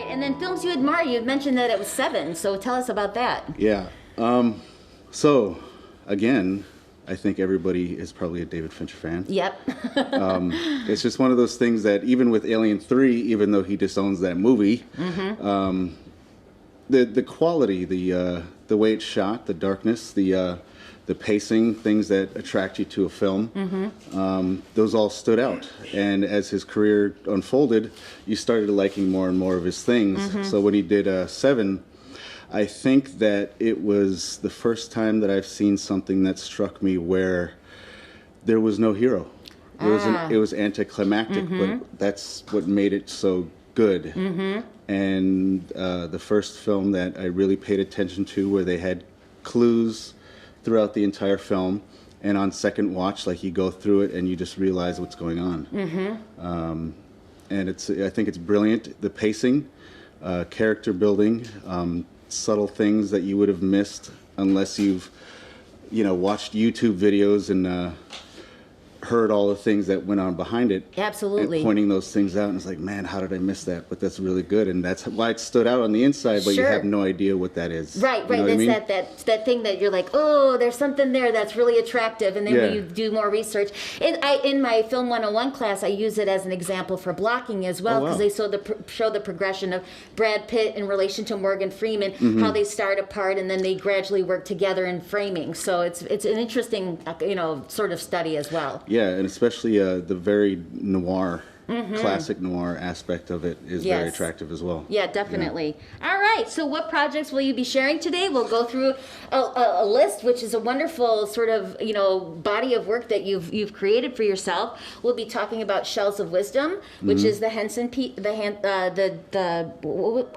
And then films you admire, you mentioned that it was 7, so tell us about that. Yeah. So, again, I think everybody is probably a David Fincher fan. Yep. It's just one of those things that even with Alien 3, even though he disowns that movie, the quality, the way it's shot, the darkness, the pacing, things that attract you to a film, those all stood out. And as his career unfolded, you started liking more and more of his things. So when he did 7, I think that it was the first time that I've seen something that struck me where there was no hero. It was anticlimactic, but that's what made it so good. And the first film that I really paid attention to, where they had clues throughout the entire film, and on second watch, like, you go through it and you just realize what's going on. And I think it's brilliant. The pacing, character building, subtle things that you would have missed unless you've, watched YouTube videos and heard all the things that went on behind it. Absolutely. And pointing those things out, and it's like, man, how did I miss that? But that's really good, and that's why it stood out on the inside, but you have no idea what that is. Right. You know what I mean? that thing that you're like, oh, there's something there that's really attractive, and then when you do more research. In my Film 101 class, I use it as an example for blocking as well, because they show the progression of Brad Pitt in relation to Morgan Freeman, how they start apart, and then they gradually work together in framing. So it's an interesting, sort of study as well. Yeah, and especially the very noir, classic noir aspect of it is very attractive as well. Yeah, definitely. Yeah. All right, so what projects will you be sharing today? We'll go through a list, which is a wonderful sort of, body of work that you've created for yourself. We'll be talking about Shells of Wisdom, which is the Henson,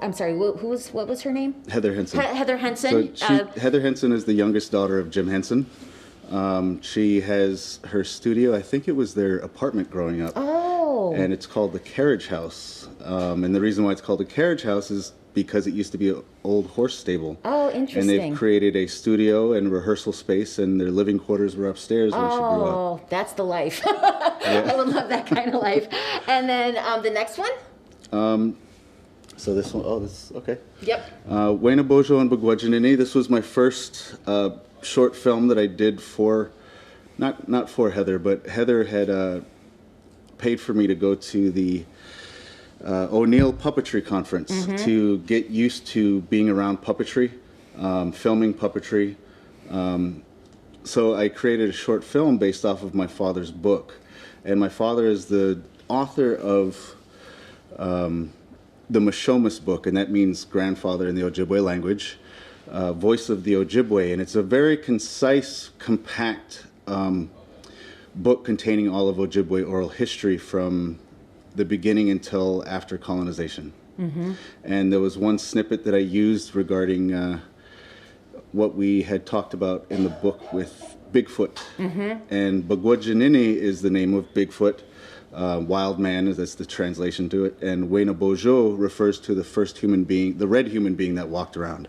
I'm sorry, what was her name? Heather Henson. Heather Henson. So Heather Henson is the youngest daughter of Jim Henson. She has her studio, I think it was their apartment growing up. Oh. And it's called the Carriage House. And the reason why it's called the Carriage House is because it used to be an old horse stable. Oh, interesting. And they've created a studio and rehearsal space, and their living quarters were upstairs when she grew up. Oh, that's the life. I would love that kind of life. And then the next one? So this one, this, okay. Yep. Wayna Bojo and Ginew. This was my first short film that I did for, not for Heather, but Heather had paid for me to go to the O'Neill Puppetry Conference to get used to being around puppetry, filming puppetry. So I created a short film based off of my father's book. And my father is the author of the Mashomas book, and that means grandfather in the Ojibwe language. Voice of the Ojibwe, and it's a very concise, compact book containing all of Ojibwe oral history from the beginning until after colonization. And there was one snippet that I used regarding what we had talked about in the book with Bigfoot. And Ginew is the name of Bigfoot. Wild man, that's the translation to it. And Wayna Bojo refers to the first human being, the red human being that walked around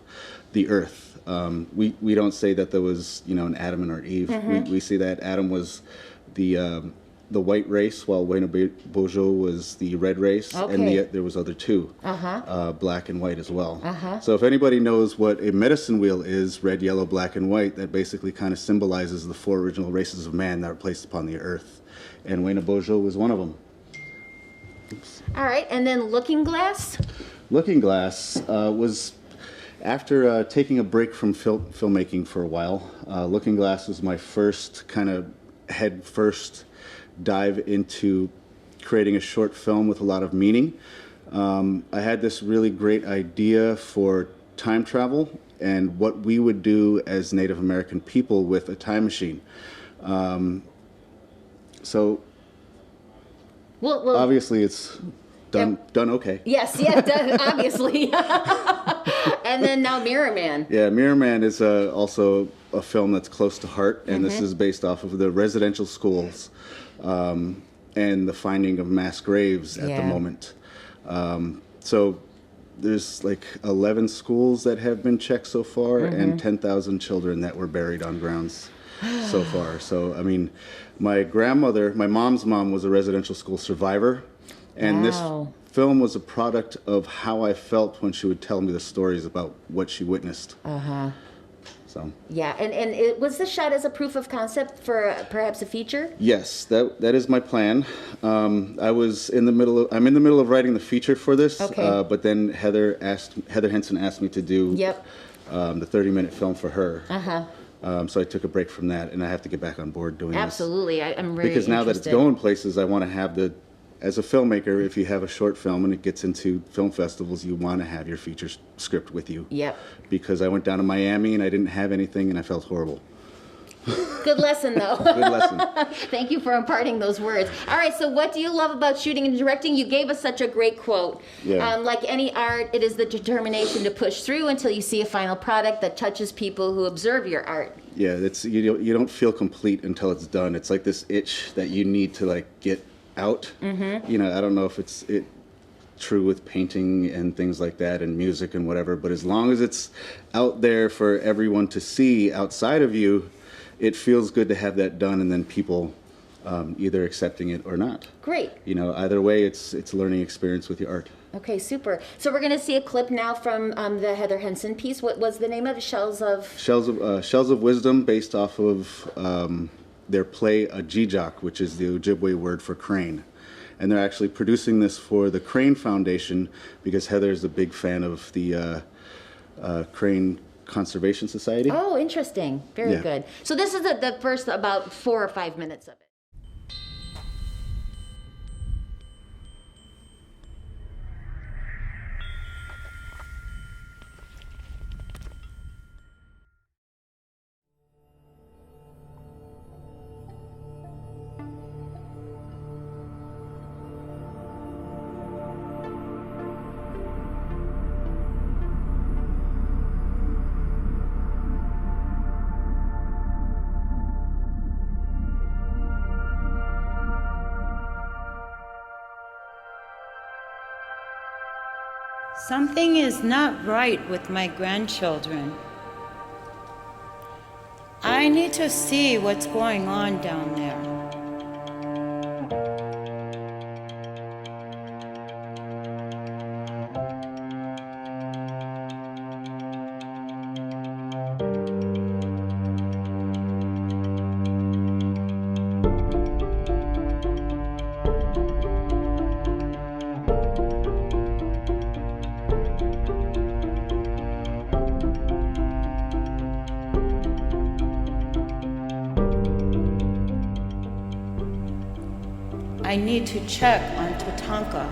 the earth. We don't say that there was, an Adam and an Eve. We see that Adam was the white race, while Wayna Bojo was the red race, and there was other two, black and white as well. So if anybody knows what a medicine wheel is, red, yellow, black, and white, that basically kind of symbolizes the 4 original races of man that were placed upon the earth, and Wayna Bojo was one of them. Oops. All right, and then Looking Glass? Looking Glass was after taking a break from filmmaking for a while. Looking Glass was my first kind of head-first dive into creating a short film with a lot of meaning. I had this really great idea for time travel and what we would do as Native American people with a time machine. So obviously it's done okay. Yes, done, obviously. And then now Mirror Man. Yeah, Mirror Man is also a film that's close to heart, and this is based off of the residential schools and the finding of mass graves at the moment. So there's like 11 schools that have been checked so far, and 10,000 children that were buried on grounds so far. So, I mean, my mom's mom was a residential school survivor, and this film was a product of how I felt when she would tell me the stories about what she witnessed. So. Yeah, and was this shot as a proof of concept for perhaps a feature? Yes, that is my plan. I'm in the middle of writing the feature for this, but then Heather Henson asked me to do the 30-minute film for her. So I took a break from that, and I have to get back on board doing this. Absolutely, I'm really because now interested. that it's going places, I want to have as a filmmaker, if you have a short film and it gets into film festivals, you want to have your feature script with you. Because I went down to Miami and I didn't have anything and I felt horrible. Good lesson, though. Good lesson. Thank you for imparting those words. All right, so what do you love about shooting and directing? You gave us such a great quote. Like any art, it is the determination to push through until you see a final product that touches people who observe your art. Yeah, you don't feel complete until it's done. It's like this itch that you need to like get out. You know, I don't know if it's true with painting and things like that and music and whatever, but as long as it's out there for everyone to see outside of you, it feels good to have that done, and then people either accepting it or not. Great. You know, either way, it's a learning experience with your art. Okay, super. So we're going to see a clip now from the Heather Henson piece. What was the name of it? Shells of Wisdom, based off of their play Ajijak, which is the Ojibwe word for crane. And they're actually producing this for the Crane Foundation because Heather's a big fan of the Crane Conservation Society. Oh, interesting. Very good. So this is the first about 4 or 5 minutes of it. Something is not right with my grandchildren. I need to see what's going on down there. I need to check on Tatanka.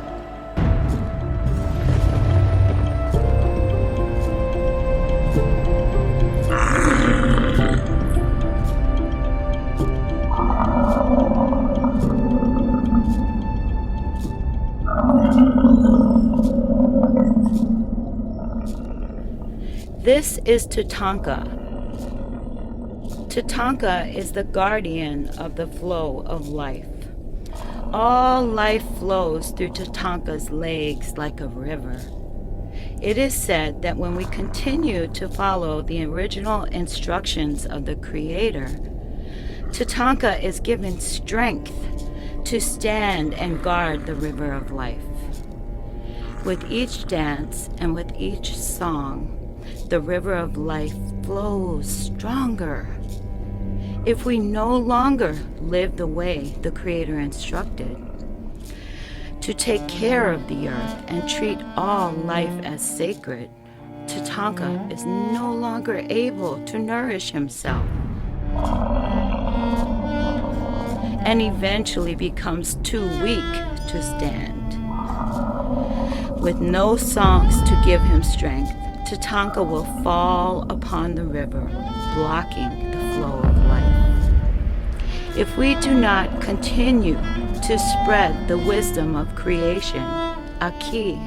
This is Tatanka. Tatanka is the guardian of the flow of life. All life flows through Tatanka's legs like a river. It is said that when we continue to follow the original instructions of the Creator, Tatanka is given strength to stand and guard the river of life. With each dance and with each song, the river of life flows stronger. If we no longer live the way the Creator instructed, to take care of the earth and treat all life as sacred, Tatanka is no longer able to nourish himself and eventually becomes too weak to stand. With no songs to give him strength, Tatanka will fall upon the river, blocking the flow of life. If we do not continue to spread the wisdom of creation, Aki,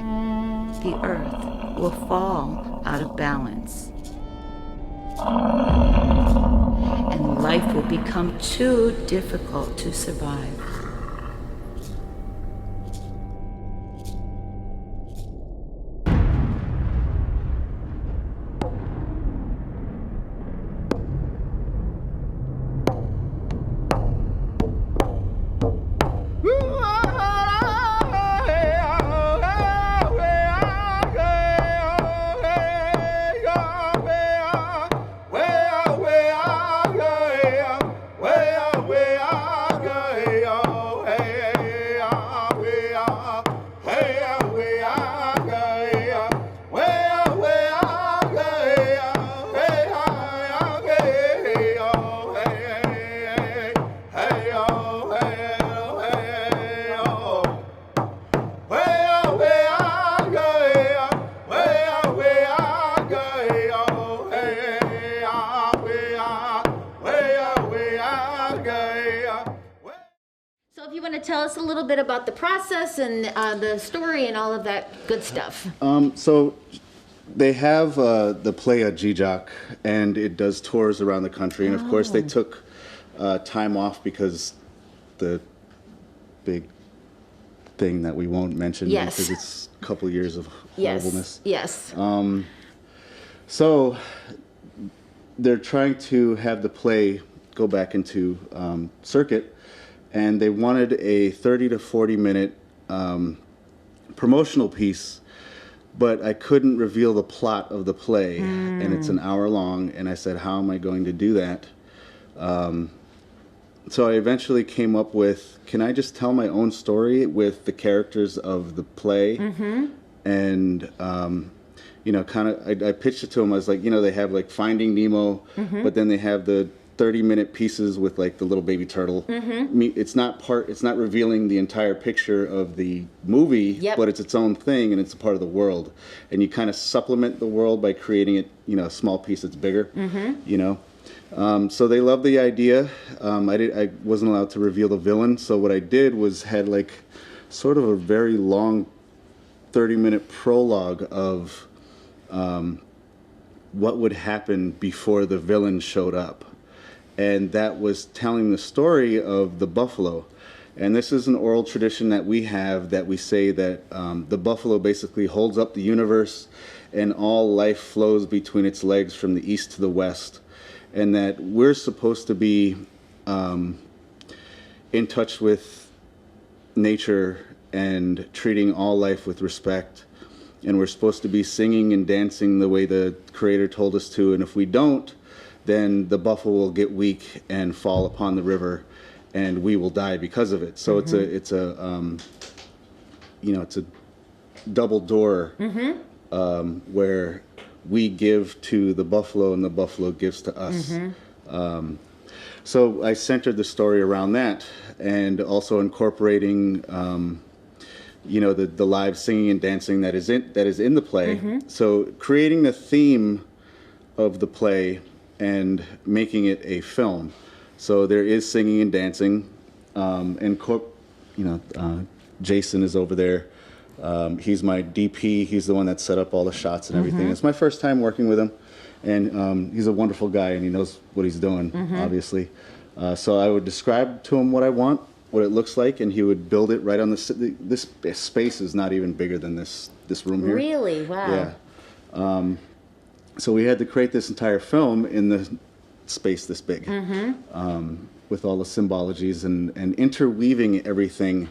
the earth, will fall out of balance. life will become too difficult to survive. Tell us a little bit about the process and the story and all of that good stuff. So they have the play at GJOC, and it does tours around the country. And of course, they took time off because the big thing that we won't mention because it's a couple years of horribleness. Yes. So they're trying to have the play go back into circuit. And they wanted a 30 to 40 minute promotional piece, but I couldn't reveal the plot of the play, and it's an hour long, and I said, how am I going to do that? So I eventually came up with, can I just tell my own story with the characters of the play? And, you know, kind of, I pitched it to them. I was like, you know, they have like Finding Nemo, but then they have the 30-minute pieces with like the little baby turtle. It's not revealing the entire picture of the movie, but it's its own thing, and it's a part of the world. And you kind of supplement the world by creating it, you know, a small piece that's bigger, you know. So they loved the idea. I wasn't allowed to reveal the villain, so what I did was had like sort of a very long 30-minute prologue of what would happen before the villain showed up. And that was telling the story of the buffalo. And this is an oral tradition that we have, that we say that the buffalo basically holds up the universe, and all life flows between its legs from the east to the west. And that we're supposed to be in touch with nature and treating all life with respect. And we're supposed to be singing and dancing the way the Creator told us to. And if we don't, then the buffalo will get weak and fall upon the river, and we will die because of it. So it's a you know, it's a double door where we give to the buffalo and the buffalo gives to us. So I centered the story around that, and also incorporating you know, the live singing and dancing that is in the play. So creating the theme of the play and making it a film. So there is singing and dancing, and you know, Jason is over there. He's my DP. He's the one that set up all the shots and everything. It's my first time working with him, and he's a wonderful guy, and he knows what he's doing, obviously. So I would describe to him what I want, what it looks like, and he would build it right on this space is not even bigger than this room here. Really? Wow. Yeah. So we had to create this entire film in the space this big, with all the symbologies and interweaving everything,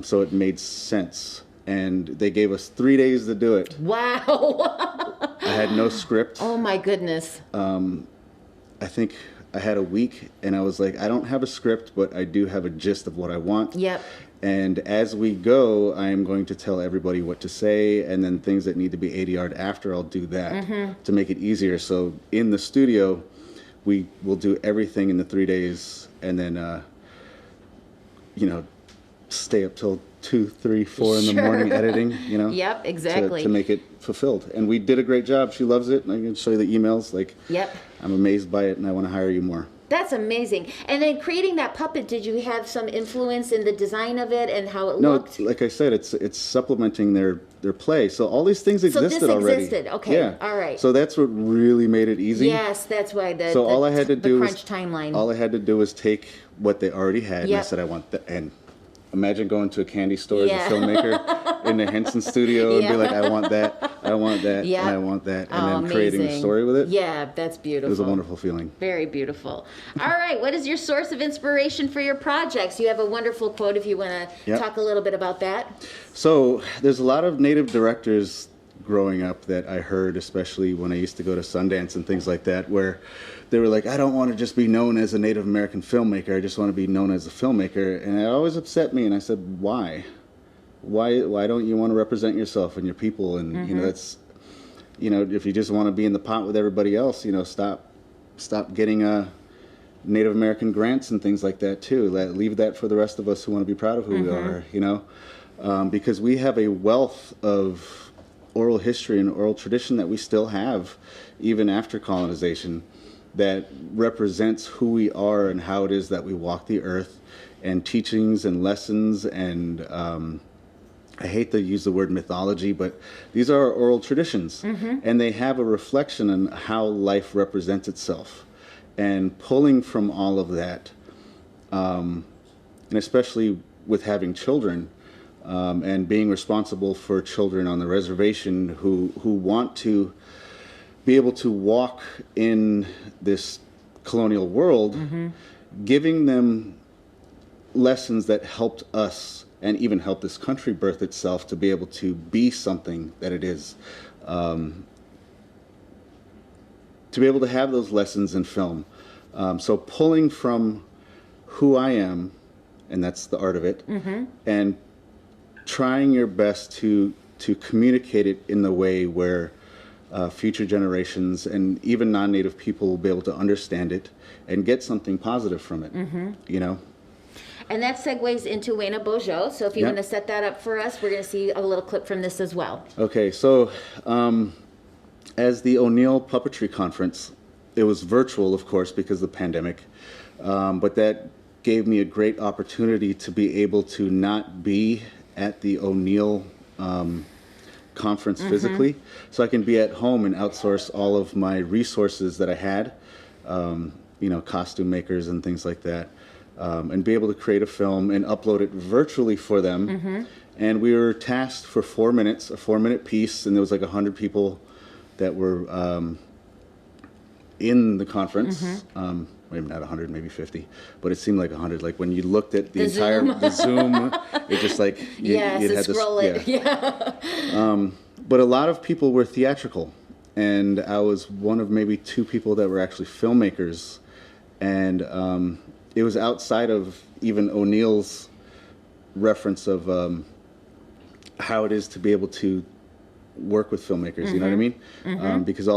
so it made sense. And they gave us 3 days to do it. Wow. I had no script. Oh my goodness. I think I had a week, and I was like, I don't have a script, but I do have a gist of what I want. Yep. And as we go, I am going to tell everybody what to say, and then things that need to be ADR'd after, I'll do that to make it easier. So in the studio, we will do everything in the 3 days, and then, you know, stay up till 2, 3, 4 in the morning editing, you know? Yep, exactly. To make it fulfilled. And we did a great job. She loves it. And I can show you the emails. Like, yep. I'm amazed by it, and I want to hire you more. That's amazing. And then creating that puppet, did you have some influence in the design of it and how it No, looked? like I said, it's supplementing their play. So all these things existed already. So this existed. Okay. Yeah. All right. So that's what really made it easy. Yes, that's why all I had to do crunch timeline. All I had to do was take what they already had, and I said I want that. And imagine going to a candy store as a filmmaker in the Henson studio and be like, I want that, and I want that, and then creating a story with it. Yeah, that's beautiful. It was a wonderful feeling. Very beautiful. All right, what is your source of inspiration for your projects? You have a wonderful quote if you want to talk a little bit about that. So there's a lot of Native directors growing up that I heard, especially when I used to go to Sundance and things like that, where they were like, I don't want to just be known as a Native American filmmaker. I just want to be known as a filmmaker. And it always upset me. And I said, why? Why don't you want to represent yourself and your people? And, you know, that's, you know, if you just want to be in the pot with everybody else, you know, stop getting Native American grants and things like that too. Leave that for the rest of us who want to be proud of who we are, you know, because we have a wealth of oral history and oral tradition that we still have even after colonization, that represents who we are and how it is that we walk the earth, and teachings and lessons and I hate to use the word mythology, but these are our oral traditions, and they have a reflection on how life represents itself. And pulling from all of that, and especially with having children, and being responsible for children on the reservation who want to be able to walk in this colonial world, giving them lessons that helped us and even helped this country birth itself to be able to be something that it is. To be able to have those lessons in film. So pulling from who I am, and that's the art of it, and trying your best to communicate it in the way where future generations and even non-native people will be able to understand it and get something positive from it, you know? And that segues into Wayna Bojo. So if you want to set that up for us, we're going to see a little clip from this as well. Okay, so as the O'Neill Puppetry Conference, it was virtual, of course, because of the pandemic, but that gave me a great opportunity to be able to not be at the O'Neill conference physically, so I can be at home and outsource all of my resources that I had, you know, costume makers and things like that, and be able to create a film and upload it virtually for them. And we were tasked for 4 minutes, a 4-minute piece, and there was like 100 people that were in the conference. Maybe not 100, maybe 50, but it seemed like 100. Like when you looked at the entire Zoom, it just like you had to scroll it. But a lot of people were theatrical, and I was one of maybe 2 people that were actually filmmakers, and it was outside of even O'Neill's reference of how it is to be able to work with filmmakers. You know what I mean? Because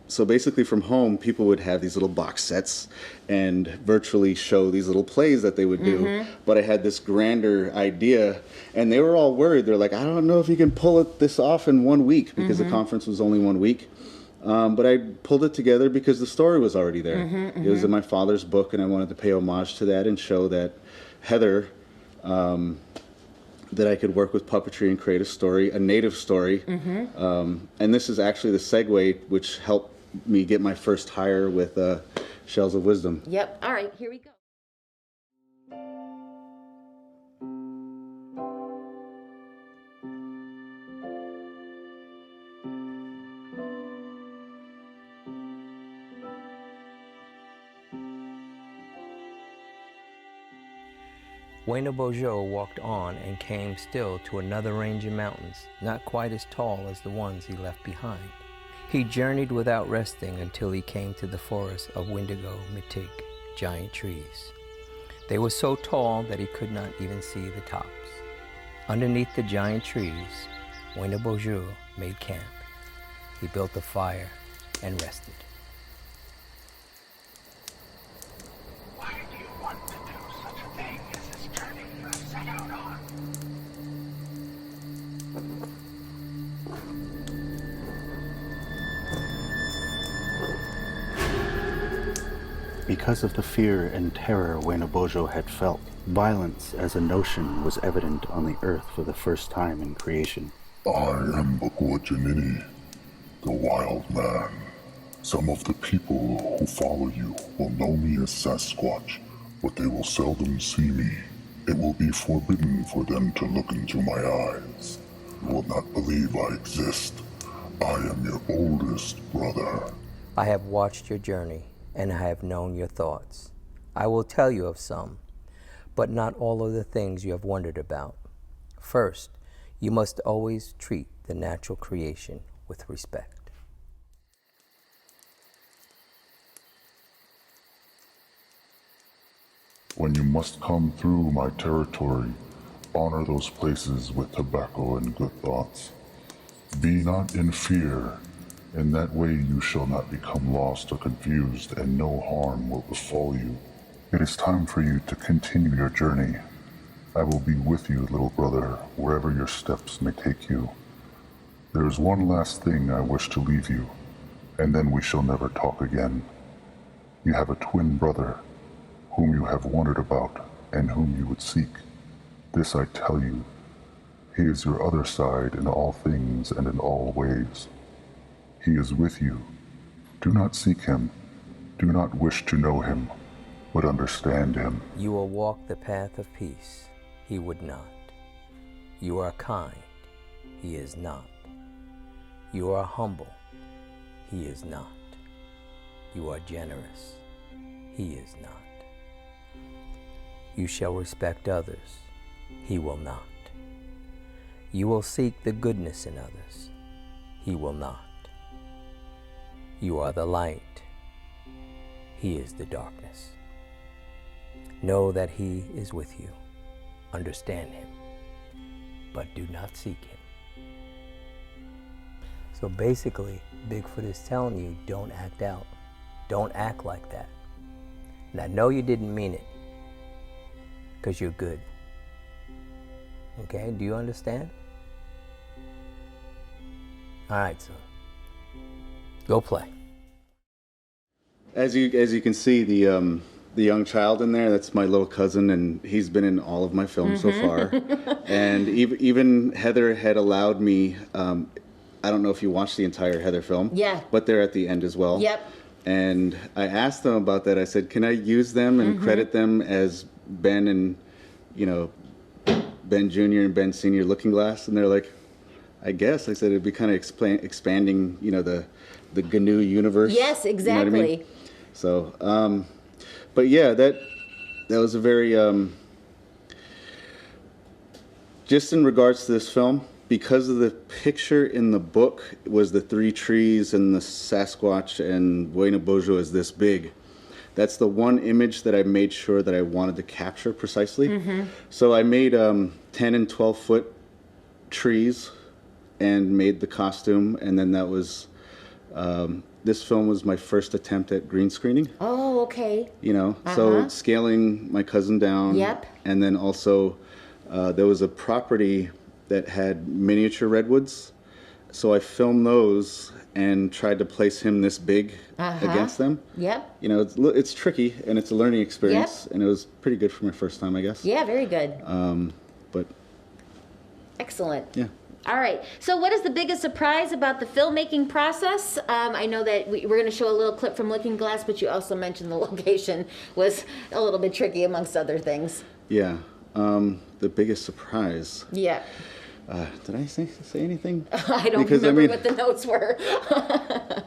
so basically from home, people would have these little box sets and virtually show these little plays that they would do. But I had this grander idea, and they were all worried. They're like, I don't know if you can pull this off in 1 week, because the conference was only 1 week. But I pulled it together because the story was already there. It was in my father's book, and I wanted to pay homage to that and show that Heather, that I could work with puppetry and create a story, a native story. And this is actually the segue which helped me get my first hire with Shells of Wisdom. Yep. All right, here we go. Wayna Bojo walked on and came still to another range of mountains, not quite as tall as the ones he left behind. He journeyed without resting until he came to the forest of Windigo Mitig, giant trees. They were so tall that he could not even see the tops. Underneath the giant trees, Wayna Bojo made camp. He built a fire and rested. Why do you want to do such a thing as this journey you have set out on? Because of the fear and terror Wenebojo had felt, violence as a notion was evident on the earth for the first time in creation. I am Ginew, the wild man. Some of the people who follow you will know me as Sasquatch, but they will seldom see me. It will be forbidden for them to look into my eyes. You will not believe I exist. I am your oldest brother. I have watched your journey, and I have known your thoughts. I will tell you of some, but not all of the things you have wondered about. First, you must always treat the natural creation with respect. When you must come through my territory, honor those places with tobacco and good thoughts. Be not in fear. In that way you shall not become lost or confused, and no harm will befall you. It is time for you to continue your journey. I will be with you, little brother, wherever your steps may take you. There is one last thing I wish to leave you, and then we shall never talk again. You have a twin brother, whom you have wondered about, and whom you would seek. This I tell you. He is your other side in all things and in all ways. He is with you. Do not seek him. Do not wish to know him, but understand him. You will walk the path of peace. He would not. You are kind. He is not. You are humble. He is not. You are generous. He is not. You shall respect others. He will not. You will seek the goodness in others. He will not. You are the light. He is the darkness. Know that he is with you. Understand him, but do not seek him. So basically, Bigfoot is telling you, don't act out. Don't act like that. And I know you didn't mean it, because you're good. Okay, do you understand? All right, son. Go play. As you can see, the young child in there, that's my little cousin, and he's been in all of my films so far. And even Heather had allowed me, I don't know if you watched the entire Heather film. Yeah. But they're at the end as well. Yep. And I asked them about that. I said, can I use them and credit them as Ben and, Ben Jr. and Ben Sr. Looking Glass? And they're like, I guess. I said it'd be kind of expanding, the Ginew universe. Yes, exactly. You know what I mean? So, but yeah, that was a very, just in regards to this film, because of the picture in the book was the three trees and the Sasquatch and Wenebojo is this big. That's the one image that I made sure that I wanted to capture precisely. So I made 10 and 12 foot trees and made the costume, and then that was, this film was my first attempt at green screening. Oh, okay. So scaling my cousin down. Yep. And then also there was a property that had miniature redwoods. So I filmed those and tried to place him this big against them. Yep. It's tricky and it's a learning experience, and it was pretty good for my first time, I guess. Yeah, very good. But excellent. yeah. All right. So what is the biggest surprise about the filmmaking process? I know that we're going to show a little clip from Looking Glass, but you also mentioned the location was a little bit tricky amongst other things. Yeah. The biggest surprise. Yeah. Did I say anything? I don't remember what the notes were.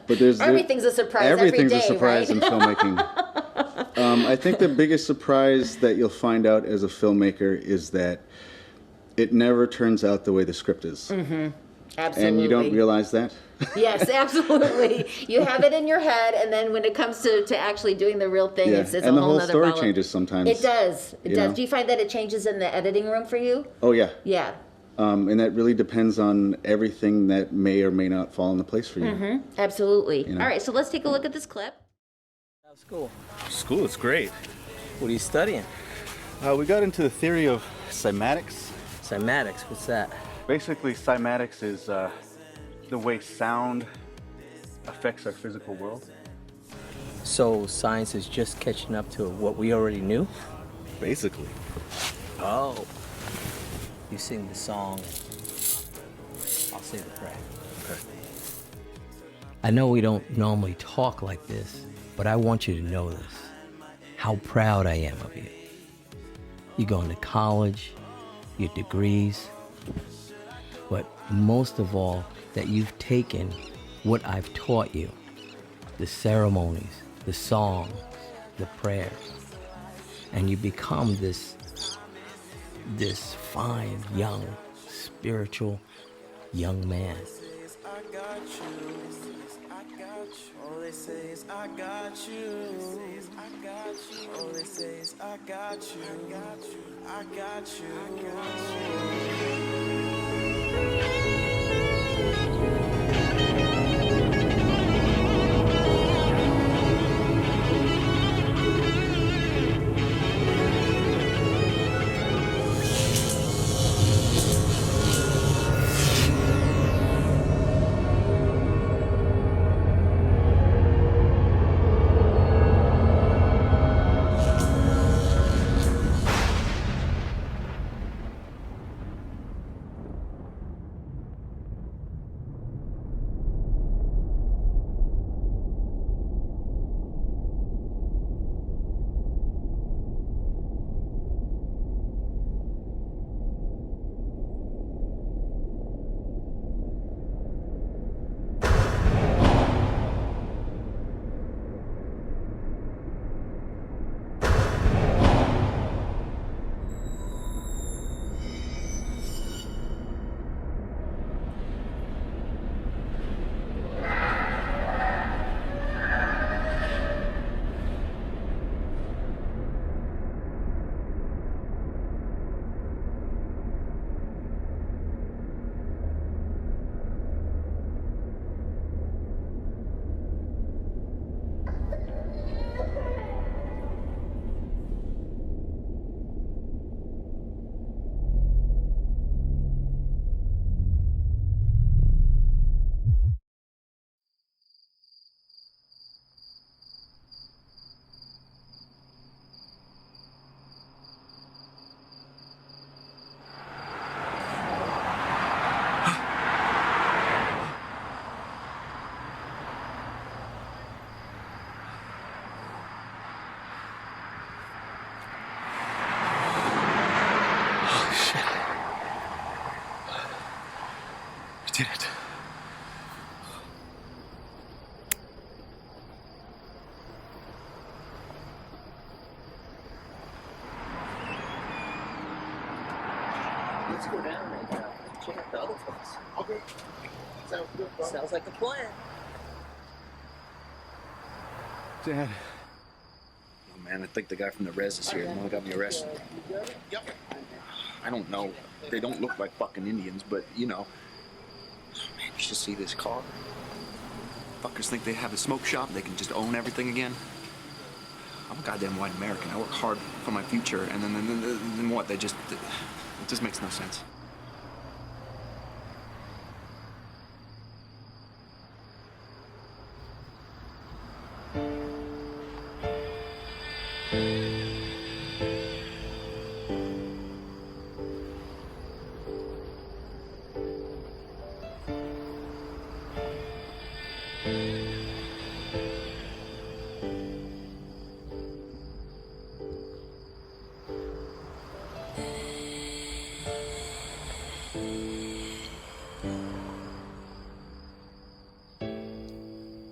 But everything's a surprise every day, everything's a surprise in filmmaking. I think the biggest surprise that you'll find out as a filmmaker is that it never turns out the way the script is. Absolutely. And you don't realize that? Yes, absolutely. You have it in your head, and then when it comes to actually doing the real thing, it's a whole other ball. And the whole story changes sometimes. It does. It does. Do you find that it changes in the editing room for you? Oh, yeah. Yeah. And that really depends on everything that may or may not fall into place for you. Absolutely. All right, so let's take a look at this clip. How's school? School is great. What are you studying? We got into the theory of cymatics. Cymatics, what's that? Basically, cymatics is the way sound affects our physical world. So science is just catching up to what we already knew? Basically. Oh. You sing the song, I'll say the prayer. Okay. I know we don't normally talk like this, but I want you to know this. How proud I am of you. You're going to college, your degrees, but most of all, that you've taken what I've taught you, the ceremonies, the songs, the prayers, and you become this fine, young, spiritual young man. All they say is I got you. All they say is I got you. I got you. Did it. Let's go down and check out the other place. Okay. Sounds good, bro. Sounds like a plan. Dad. Oh man, I think the guy from the res is here. The one that got me arrested. Yep. I don't know. They don't look like fucking Indians, but you know. Man, you should see this car. Fuckers think they have a smoke shop. They can just own everything again. I'm a goddamn white American. I work hard for my future, and then what? It just makes no sense.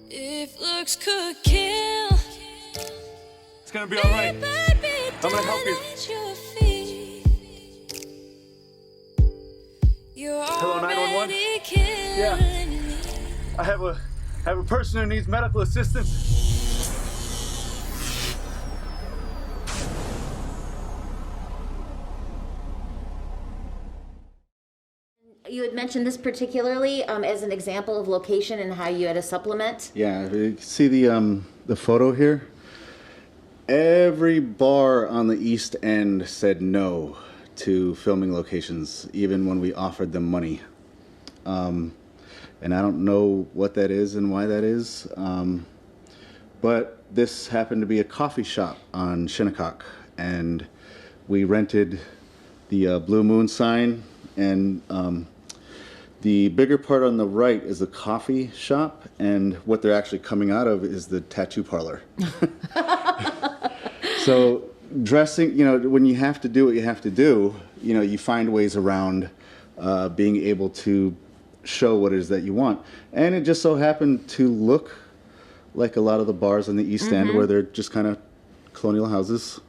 If looks could kill, It's gonna be all right. I'm gonna help you. Hello, 911? Yeah. I have a person who needs medical assistance. You had mentioned this particularly as an example of location and how you had a supplement. Yeah, you can see the photo here. Every bar on the East End said no to filming locations, even when we offered them money. And I don't know what that is and why that is, But this happened to be a coffee shop on Shinnecock, and we rented the Blue Moon sign, and the bigger part on the right is the coffee shop, and what they're actually coming out of is the tattoo parlor. So dressing, when you have to do what you have to do, you find ways around being able to show what it is that you want. And it just so happened to look like a lot of the bars on the East End, where they're just kind of colonial houses,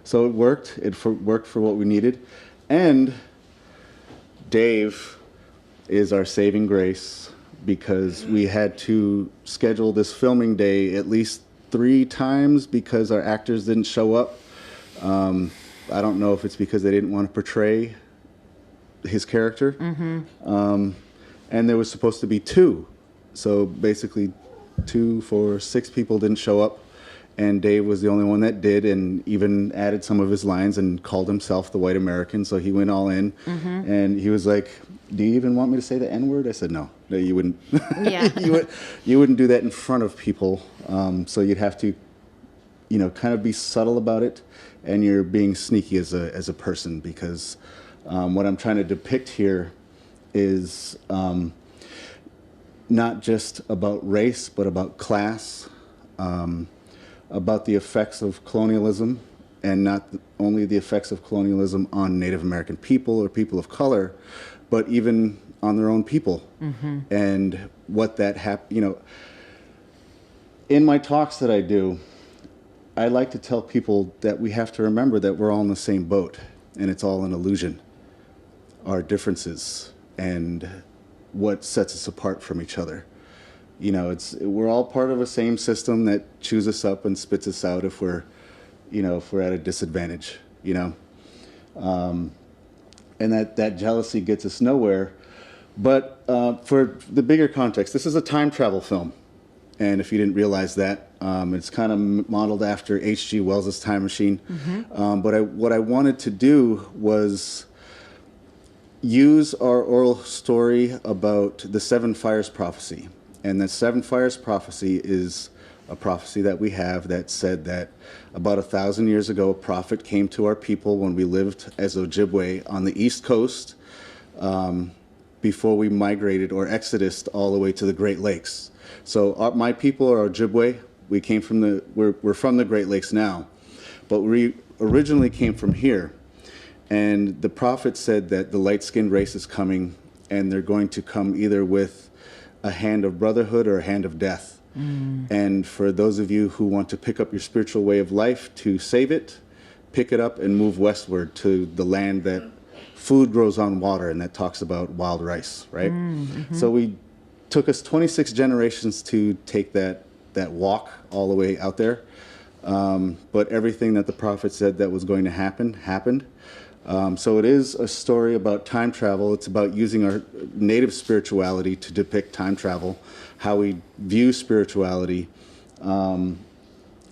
So it worked. It worked for what we needed. And Dave is our saving grace, because we had to schedule this filming day at least 3 times because our actors didn't show up. I don't know if it's because they didn't want to portray his character. And there was supposed to be 2. So basically 2 for 6 people didn't show up. And Dave was the only one that did, and even added some of his lines and called himself the white American. So he went all in. And he was like, "Do you even want me to say the N-word?" I said, no, you wouldn't. Yeah. you wouldn't do that in front of people. So you'd have to, kind of be subtle about it, and you're being sneaky as a person, because what I'm trying to depict here is not just about race, but about class. About the effects of colonialism, and not only the effects of colonialism on Native American people or people of color, but even on their own people. And what that in my talks that I do, I like to tell people that we have to remember that we're all in the same boat, and it's all an illusion. Our differences and what sets us apart from each other. We're all part of a same system that chews us up and spits us out if we're at a disadvantage, and that jealousy gets us nowhere. But for the bigger context, this is a time travel film, and if you didn't realize that, it's kind of modeled after H.G. Wells' Time Machine. But what I wanted to do was use our oral story about the 7 Fires prophecy. And the 7 Fires prophecy is a prophecy that we have that said that about 1,000 years ago, a prophet came to our people when we lived as Ojibwe on the East Coast, before we migrated or exodused all the way to the Great Lakes. So my people are Ojibwe. We're from the Great Lakes now, but we originally came from here. And the prophet said that the light-skinned race is coming, and they're going to come either with a hand of brotherhood or a hand of death. And for those of you who want to pick up your spiritual way of life to save it, pick it up and move westward to the land that food grows on water, and that talks about wild rice, right? So we took us 26 generations to take that walk all the way out there. But everything that the prophet said that was going to happen, happened. So it is a story about time travel. It's about using our native spirituality to depict time travel, how we view spirituality. And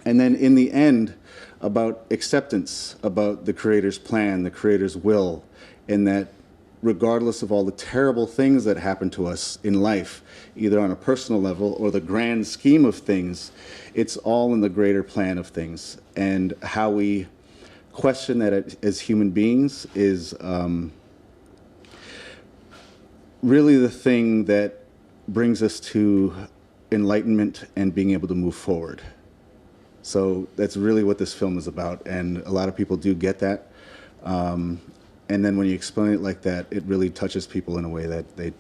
then in the end, about acceptance, about the Creator's plan, the Creator's will, and that regardless of all the terrible things that happen to us in life, either on a personal level or the grand scheme of things, it's all in the greater plan of things. And how we question that as human beings is really the thing that brings us to enlightenment and being able to move forward. So that's really what this film is about, and a lot of people do get that. And then when you explain it like that, it really touches people in a way that they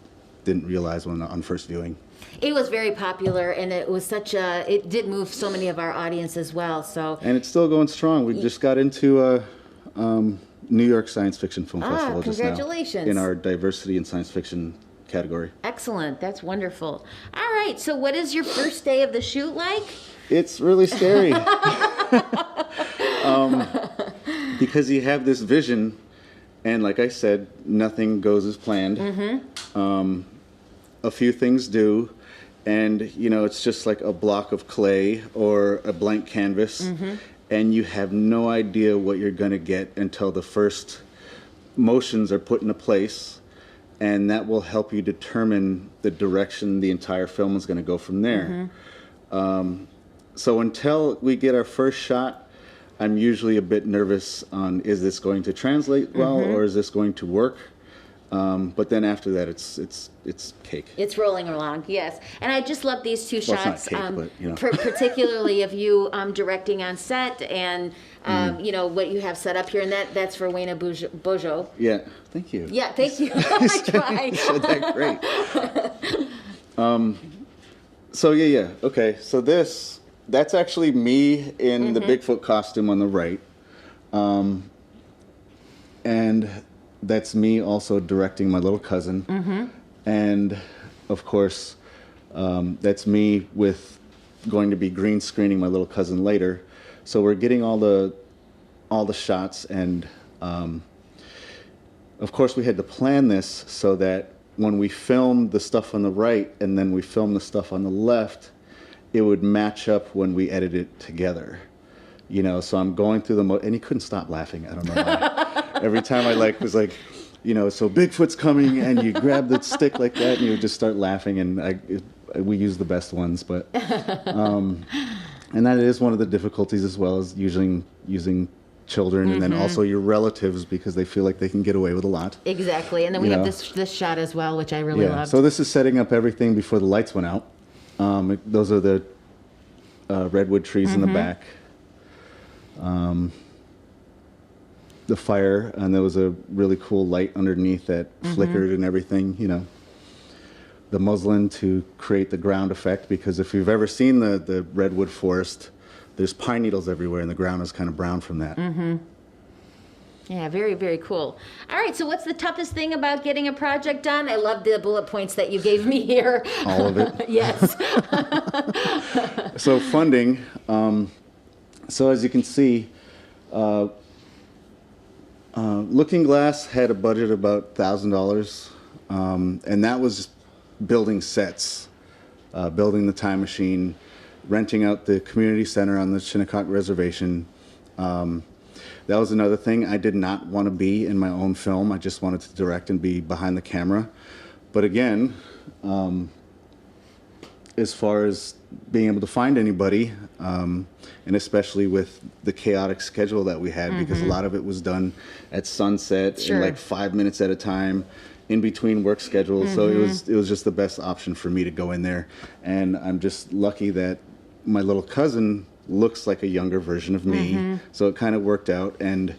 didn't realize on first viewing. It was very popular, and it did move so many of our audience as well. So. And it's still going strong. We just got into New York Science Fiction Film Festival just now. Congratulations. In our diversity and science fiction category. Excellent. That's wonderful. All right. So what is your first day of the shoot like? It's really scary. Because you have this vision, and like I said, nothing goes as planned. A few things do, and it's just like a block of clay or a blank canvas, and you have no idea what you're going to get until the first motions are put into place, and that will help you determine the direction the entire film is going to go from there. So until we get our first shot, I'm usually a bit nervous on, is this going to translate well, or is this going to work? But then after that, it's cake. It's rolling along, yes. And I just love these two shots, it's not cake, but, you know. particularly of you directing on set, and you know what you have set up here, and that's for Wayne Bojo. Yeah, thank you. Yeah, thank you. I tried. You said that great. So yeah. Okay, so that's actually me in the Bigfoot costume on the right, and that's me also directing my little cousin, and of course, that's me with going to be green screening my little cousin later. So we're getting all the shots, and of course we had to plan this so that when we filmed the stuff on the right and then we filmed the stuff on the left, it would match up when we edit it together. You know, so I'm going through and he couldn't stop laughing. I don't know why. Every time I was like, you know, so Bigfoot's coming, and you grab the stick like that, and you would just start laughing, and we use the best ones, but and that is one of the difficulties, as well as using children, and then also your relatives, because they feel like they can get away with a lot. Exactly, and then we have this shot as well, which I really loved. So this is setting up everything before the lights went out. Those are the redwood trees in the back. The fire, and there was a really cool light underneath that flickered and everything, you know. The muslin to create the ground effect, because if you've ever seen the redwood forest, there's pine needles everywhere, and the ground is kind of brown from that. Yeah, very, very cool. All right, so what's the toughest thing about getting a project done? I love the bullet points that you gave me here. All of it? Yes. So funding. So as you can see, Looking Glass had a budget of about $1,000, and that was just building sets, building the time machine, renting out the community center on the Shinnecock Reservation. That was another thing. I did not want to be in my own film. I just wanted to direct and be behind the camera. But again, as far as being able to find anybody, and especially with the chaotic schedule that we had, because a lot of it was done at sunset in like 5 minutes at a time, in between work schedules. So it was just the best option for me to go in there. And I'm just lucky that my little cousin looks like a younger version of me, so it kind of worked out. And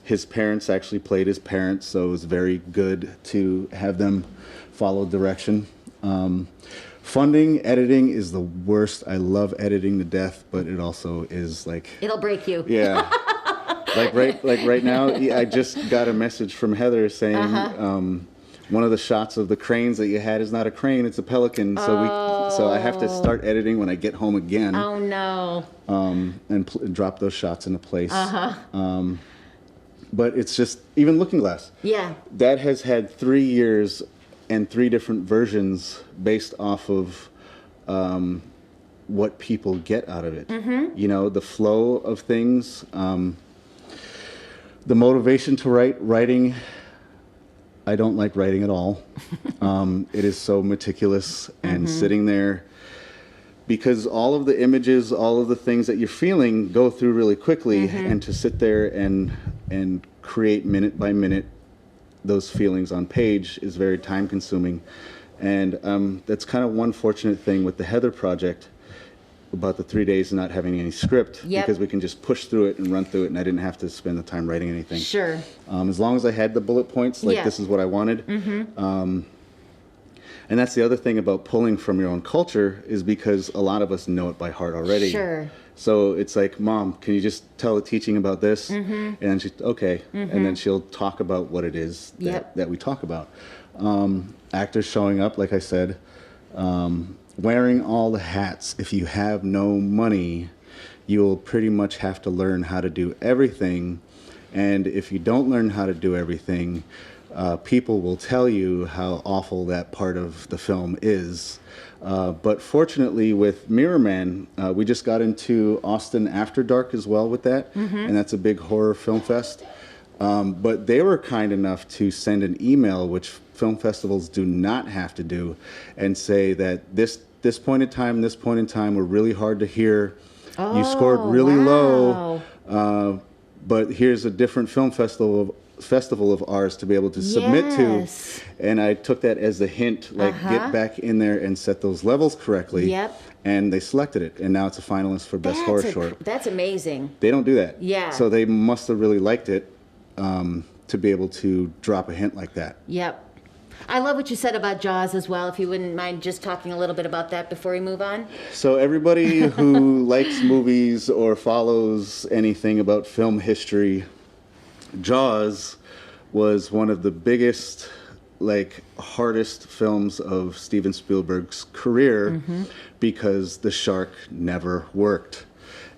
his parents actually played his parents, so it was very good to have them follow direction. Funding, editing is the worst. I love editing to death, but it also is like... It'll break you. Yeah. like right now, I just got a message from Heather saying one of the shots of the cranes that you had is not a crane, it's a pelican. So I have to start editing when I get home again. Oh, no. And drop those shots into place. But it's just, even Looking Glass. Yeah. That has had 3 years and 3 different versions based off of what people get out of it. You know, the flow of things, the motivation to writing. I don't like writing at all. It is so meticulous and sitting there, because all of the images, all of the things that you're feeling go through really quickly, and to sit there and create minute by minute those feelings on page is very time consuming. And that's kind of one fortunate thing with the Heather project about the 3 days and not having any script, because we can just push through it and run through it, and I didn't have to spend the time writing anything. Sure. As long as I had the bullet points, like this is what I wanted. And that's the other thing about pulling from your own culture, is because a lot of us know it by heart already. Sure. So it's like, Mom, can you just tell the teaching about this? And then she's, okay. And then she'll talk about what it is that we talk about. Actors showing up, like I said, wearing all the hats. If you have no money, you'll pretty much have to learn how to do everything. And if you don't learn how to do everything, people will tell you how awful that part of the film is. But fortunately with Mirror Man, we just got into Austin After Dark as well with that, and that's a big horror film fest. But they were kind enough to send an email, which film festivals do not have to do, and say that this point in time, this point in time were really hard to hear. You scored really low, but here's a different film festival of ours to be able to submit to. And I took that as a hint, like get back in there and set those levels correctly. Yep. And they selected it, and now it's a finalist for Best Horror Short. That's amazing. They don't do that. Yeah. So they must have really liked it to be able to drop a hint like that. Yep. I love what you said about Jaws as well, if you wouldn't mind just talking a little bit about that before we move on. So everybody who likes movies or follows anything about film history, Jaws was one of the biggest, like, hardest films of Steven Spielberg's career because the shark never worked.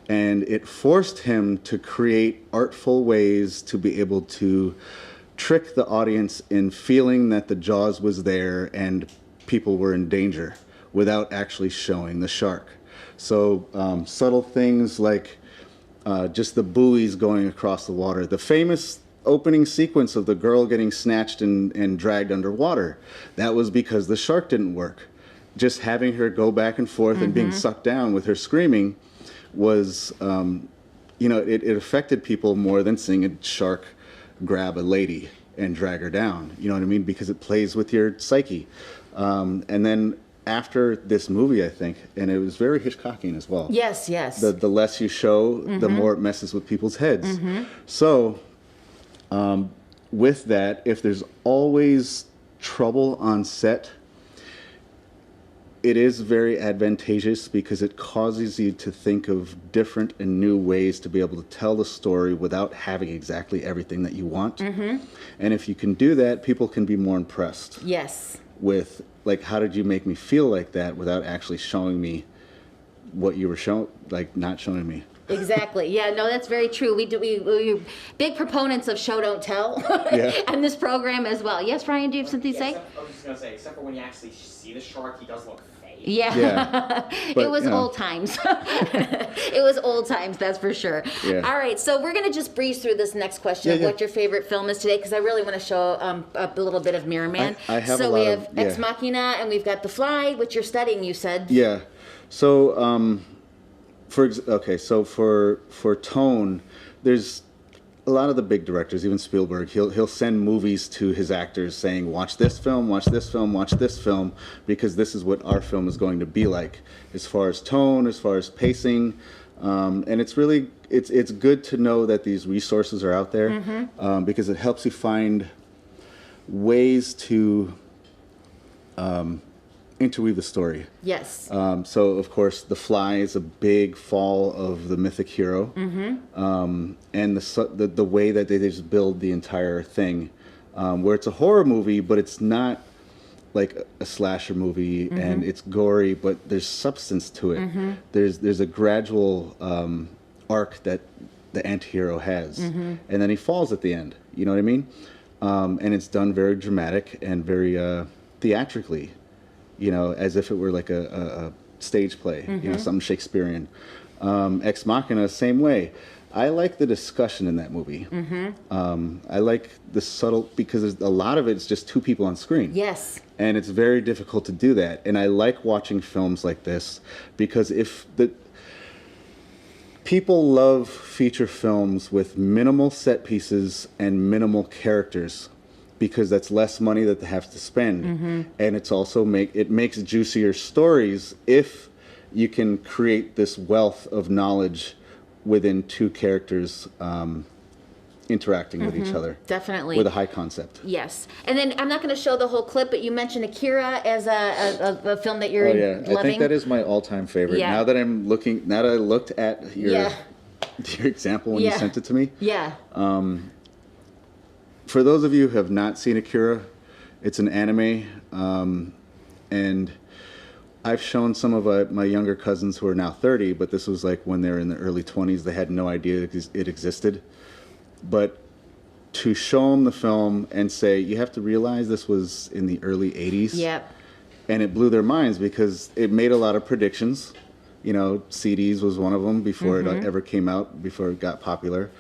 And it forced him to create artful ways to be able to trick the audience in feeling that the Jaws was there and people were in danger without actually showing the shark. So subtle things like just the buoys going across the water. The famous opening sequence of the girl getting snatched and dragged underwater, that was because the shark didn't work. Just having her go back and forth and being sucked down with her screaming was, it affected people more than seeing a shark grab a lady and drag her down, you know what I mean? Because it plays with your psyche. And then after this movie, I think, and it was very Hitchcockian as well. Yes, yes. The less you show, the more it messes with people's heads. So with that, if there's always trouble on set, it is very advantageous because it causes you to think of different and new ways to be able to tell the story without having exactly everything that you want. And if you can do that, people can be more impressed. Yes. With, like, how did you make me feel like that without actually showing me what you were not showing me. Exactly. Yeah, no, that's very true. We're big proponents of show don't tell on this program as well. Yes, Ryan, do you have something to say? I was just going to say, except for when you actually see the shark, he does look fake. Yeah. But, it was old times. It was old times, that's for sure. Yeah. All right, so we're going to just breeze through this next question of what your favorite film is today, because I really want to show a little bit of Mirror Man. I have so a lot we have of, Ex Machina, and we've got The Fly, which you're studying, you said. Yeah. So, for tone, there's a lot of the big directors, even Spielberg, he'll send movies to his actors saying, watch this film, watch this film, watch this film, because this is what our film is going to be like, as far as tone, as far as pacing, and it's really, it's good to know that these resources are out there, because it helps you find ways to interweave the story. Yes. So, of course, The Fly is a big fall of the mythic hero, and the way that they just build the entire thing, where it's a horror movie, but it's not like a slasher movie, and it's gory, but there's substance to it. There's a gradual arc that the anti-hero has, and then he falls at the end. You know what I mean? And it's done very dramatic and very theatrically. You know, as if it were like a stage play, you know, something Shakespearean. Ex Machina, same way. I like the discussion in that movie. I like the subtle, because there's a lot of it's just two people on screen. Yes. And it's very difficult to do that. And I like watching films like this, because people love feature films with minimal set pieces and minimal characters, because that's less money that they have to spend, and it's also makes juicier stories if you can create this wealth of knowledge within two characters interacting with each other. Definitely. With a high concept. Yes. And then I'm not going to show the whole clip, but you mentioned Akira as a film that you're loving. I think that is my all-time favorite. Yeah. Now that I looked at your example when you sent it to me. Yeah. For those of you who have not seen Akira, it's an anime, and I've shown some of my younger cousins who are now 30, but this was like when they were in the early 20s, they had no idea it existed. But to show them the film and say, you have to realize this was in the early 80s. Yep. And it blew their minds because it made a lot of predictions. You know, CDs was one of them before it ever came out, before it got popular.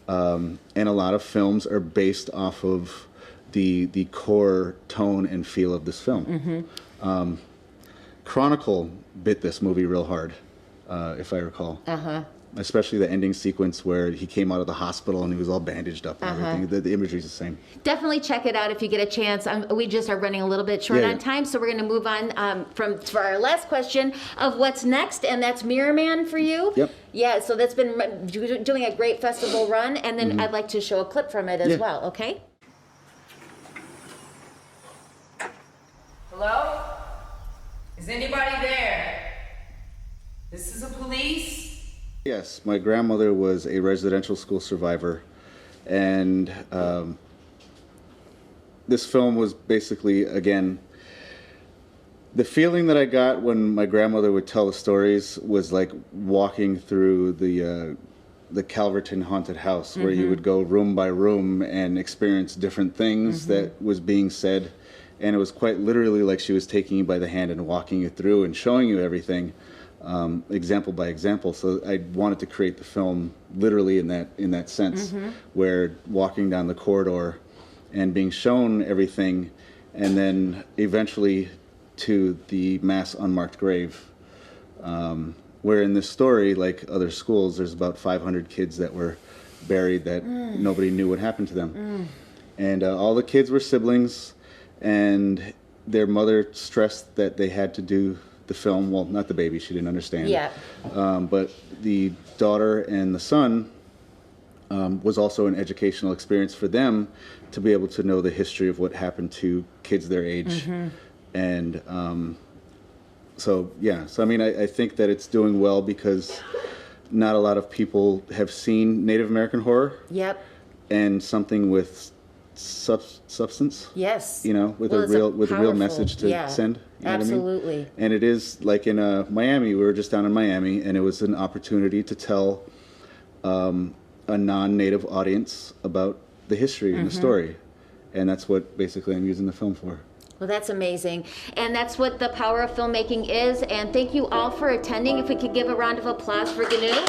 and a lot of films are based off of the core tone and feel of this film. Chronicle bit this movie real hard, if I recall. Especially the ending sequence where he came out of the hospital and he was all bandaged up and everything. The imagery's the same. Definitely check it out if you get a chance. We just are running a little bit short on time, so we're going to move on for our last question of what's next, and that's Mirror Man for you. Yep. Yeah, so that's been doing a great festival run, and then I'd like to show a clip from it as well, okay? Hello? Is anybody there? This is the police? Yes, my grandmother was a residential school survivor, and this film was basically, again, the feeling that I got when my grandmother would tell the stories was like walking through the Calverton haunted house, where you would go room by room and experience different things that was being said, and it was quite literally like she was taking you by the hand and walking you through and showing you everything. Example by example. So I wanted to create the film literally in that sense, where walking down the corridor and being shown everything, and then eventually to the mass unmarked grave, where in this story, like other schools, there's about 500 kids that were buried that nobody knew what happened to them. And all the kids were siblings, and their mother stressed that they had to do the film. Well, not the baby, she didn't understand. Yeah. But the daughter and the son was also an educational experience for them to be able to know the history of what happened to kids their age. And so I mean, I think that it's doing well because not a lot of people have seen Native American horror. Yep. And something with substance. Yes. You know, with a real message to send. You know Absolutely. what I mean? And it is like in Miami. We were just down in Miami, and it was an opportunity to tell a non-native audience about the history and the story, and that's what basically I'm using the film for. Well, that's amazing. And that's what the power of filmmaking is. And thank you all for attending. If we could give a round of applause for Ginew.